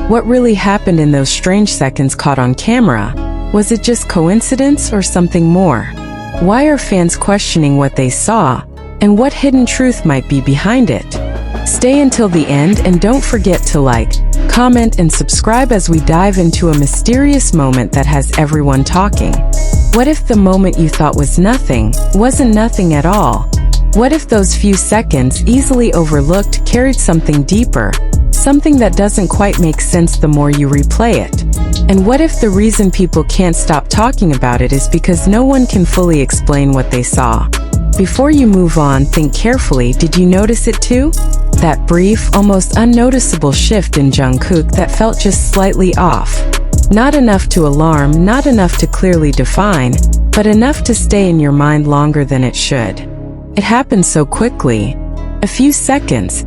What really happened in those strange seconds caught on camera? Was it just coincidence or something more? Why are fans questioning what they saw, and what hidden truth might be behind it? Stay until the end and don't forget to like, comment, and subscribe as we dive into a mysterious moment that has everyone talking. What if the moment you thought was nothing, wasn't nothing at all? What if those few seconds, easily overlooked, carried something deeper? Something that doesn't quite make sense the more you replay it? And what if the reason people can't stop talking about it is because no one can fully explain what they saw? Before you move on, think carefully. Did you notice it too? That brief, almost unnoticeable shift in Jungkook that felt just slightly off. Not enough to alarm, not enough to clearly define, but enough to stay in your mind longer than it should. It happened so quickly. A few seconds,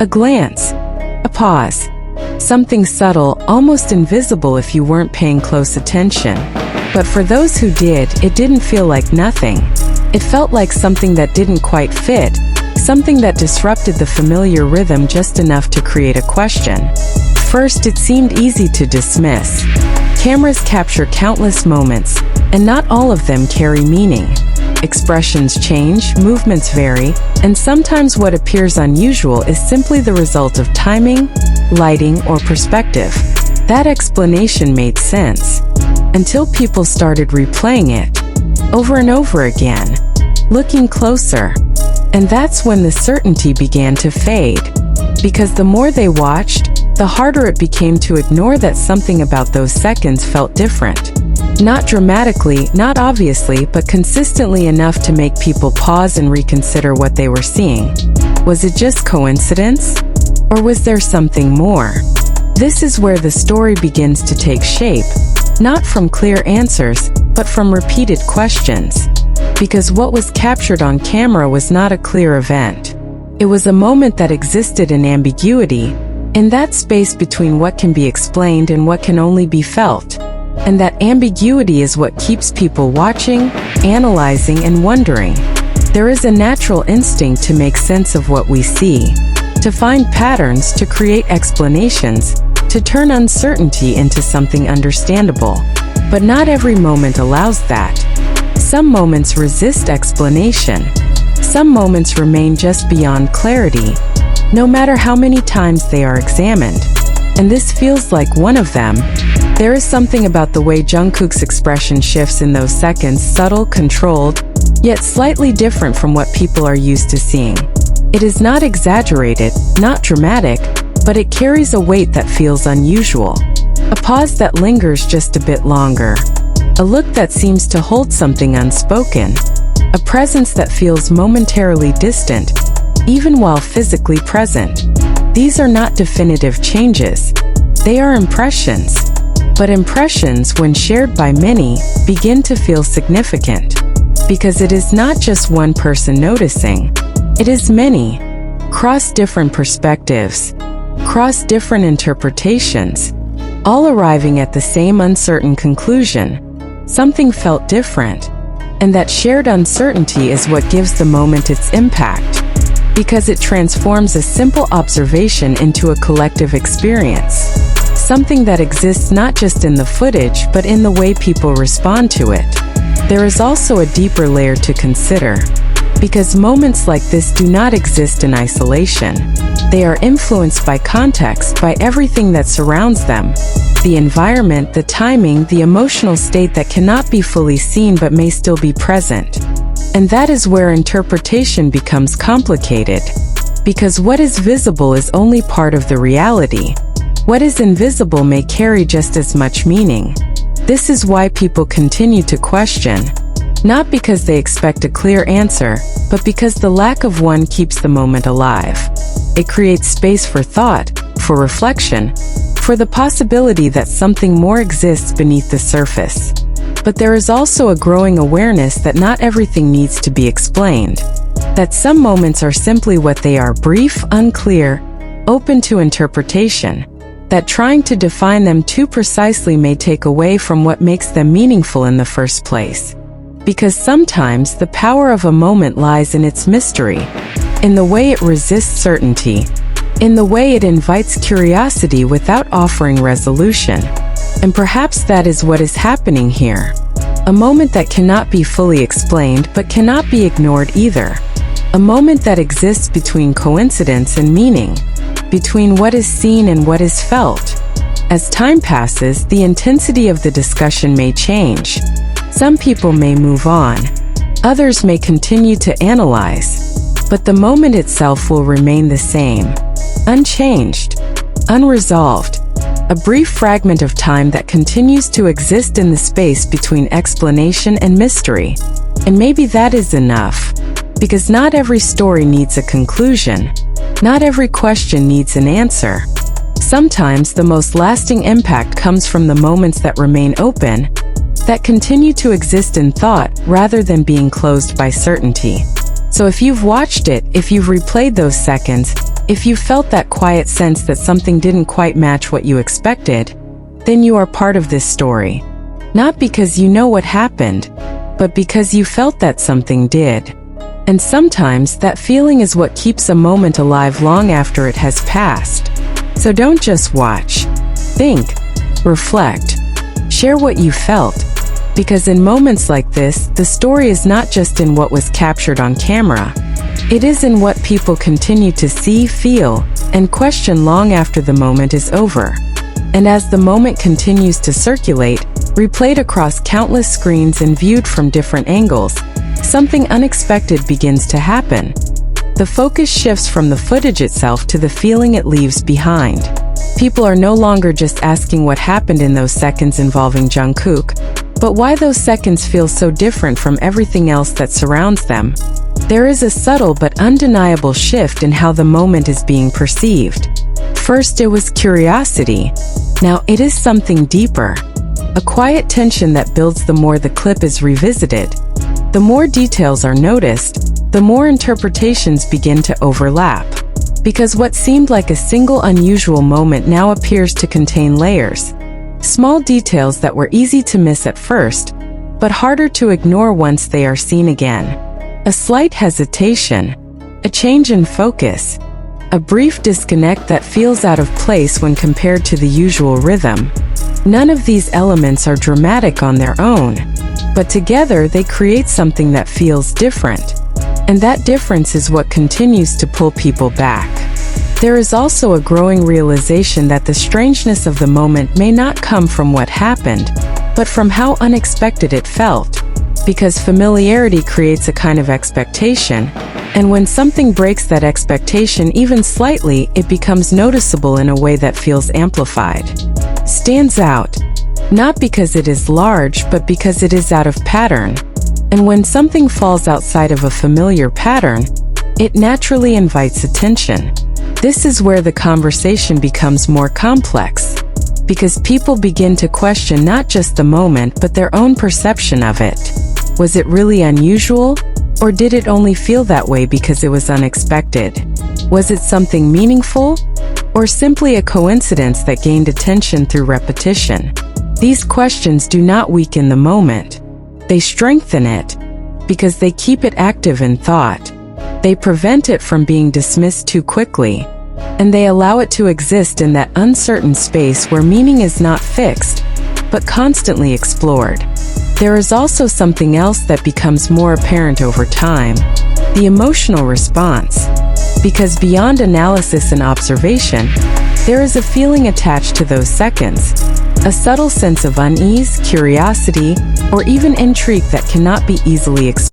a glance, a pause. Something subtle, almost invisible if you weren't paying close attention. But for those who did, it didn't feel like nothing. It felt like something that didn't quite fit, something that disrupted the familiar rhythm just enough to create a question. First, it seemed easy to dismiss. Cameras capture countless moments, and not all of them carry meaning. Expressions change, movements vary, and sometimes what appears unusual is simply the result of timing, lighting, or perspective. That explanation made sense, until people started replaying it, over and over again, looking closer. And that's when the certainty began to fade. Because the more they watched, the harder it became to ignore that something about those seconds felt different. Not dramatically, not obviously, but consistently enough to make people pause and reconsider what they were seeing. Was it just coincidence? Or was there something more? This is where the story begins to take shape, not from clear answers, but from repeated questions. Because what was captured on camera was not a clear event. It was a moment that existed in ambiguity, in that space between what can be explained and what can only be felt. And that ambiguity is what keeps people watching, analyzing, and wondering. There is a natural instinct to make sense of what we see, to find patterns, to create explanations, to turn uncertainty into something understandable. But not every moment allows that. Some moments resist explanation. Some moments remain just beyond clarity, no matter how many times they are examined. And this feels like one of them. There is something about the way Jungkook's expression shifts in those seconds, subtle, controlled, yet slightly different from what people are used to seeing. It is not exaggerated, not dramatic, but it carries a weight that feels unusual. A pause that lingers just a bit longer. A look that seems to hold something unspoken. A presence that feels momentarily distant, even while physically present. These are not definitive changes. They are impressions. But impressions, when shared by many, begin to feel significant. Because it is not just one person noticing. It is many. Cross different perspectives. Cross different interpretations. All arriving at the same uncertain conclusion. Something felt different. And that shared uncertainty is what gives the moment its impact. Because it transforms a simple observation into a collective experience. Something that exists not just in the footage, but in the way people respond to it. There is also a deeper layer to consider. Because moments like this do not exist in isolation. They are influenced by context, by everything that surrounds them. The environment, the timing, the emotional state that cannot be fully seen but may still be present. And that is where interpretation becomes complicated. Because what is visible is only part of the reality. What is invisible may carry just as much meaning. This is why people continue to question. Not because they expect a clear answer, but because the lack of one keeps the moment alive. It creates space for thought, for reflection, for the possibility that something more exists beneath the surface. But there is also a growing awareness that not everything needs to be explained. That some moments are simply what they are, brief, unclear, open to interpretation. That trying to define them too precisely may take away from what makes them meaningful in the first place. Because sometimes the power of a moment lies in its mystery, in the way it resists certainty, in the way it invites curiosity without offering resolution. And perhaps that is what is happening here. A moment that cannot be fully explained but cannot be ignored either. A moment that exists between coincidence and meaning, between what is seen and what is felt. As time passes, the intensity of the discussion may change. Some people may move on. Others may continue to analyze. But the moment itself will remain the same. Unchanged. Unresolved. A brief fragment of time that continues to exist in the space between explanation and mystery. And maybe that is enough. Because not every story needs a conclusion. Not every question needs an answer. Sometimes the most lasting impact comes from the moments that remain open, that continue to exist in thought rather than being closed by certainty. So if you've watched it, if you've replayed those seconds, if you felt that quiet sense that something didn't quite match what you expected, then you are part of this story. Not because you know what happened, but because you felt that something did. And sometimes that feeling is what keeps a moment alive long after it has passed. So don't just watch. Think. Reflect. Share what you felt. Because in moments like this, the story is not just in what was captured on camera. It is in what people continue to see, feel, and question long after the moment is over. And as the moment continues to circulate, replayed across countless screens and viewed from different angles, something unexpected begins to happen. The focus shifts from the footage itself to the feeling it leaves behind. People are no longer just asking what happened in those seconds involving Jungkook, but why those seconds feel so different from everything else that surrounds them. There is a subtle but undeniable shift in how the moment is being perceived. First it was curiosity. Now it is something deeper. A quiet tension that builds the more the clip is revisited. The more details are noticed, the more interpretations begin to overlap. Because what seemed like a single unusual moment now appears to contain layers. Small details that were easy to miss at first, but harder to ignore once they are seen again. A slight hesitation, a change in focus, a brief disconnect that feels out of place when compared to the usual rhythm. None of these elements are dramatic on their own, but together they create something that feels different. And that difference is what continues to pull people back. There is also a growing realization that the strangeness of the moment may not come from what happened, but from how unexpected it felt. Because familiarity creates a kind of expectation, and when something breaks that expectation even slightly, it becomes noticeable in a way that feels amplified. Stands out. Not because it is large, but because it is out of pattern. And when something falls outside of a familiar pattern, it naturally invites attention. This is where the conversation becomes more complex, because people begin to question not just the moment but their own perception of it. Was it really unusual? Or did it only feel that way because it was unexpected? Was it something meaningful? Or simply a coincidence that gained attention through repetition? These questions do not weaken the moment. They strengthen it, because they keep it active in thought. They prevent it from being dismissed too quickly, and they allow it to exist in that uncertain space where meaning is not fixed, but constantly explored. There is also something else that becomes more apparent over time: the emotional response. Because beyond analysis and observation, there is a feeling attached to those seconds. A subtle sense of unease, curiosity, or even intrigue that cannot be easily explained.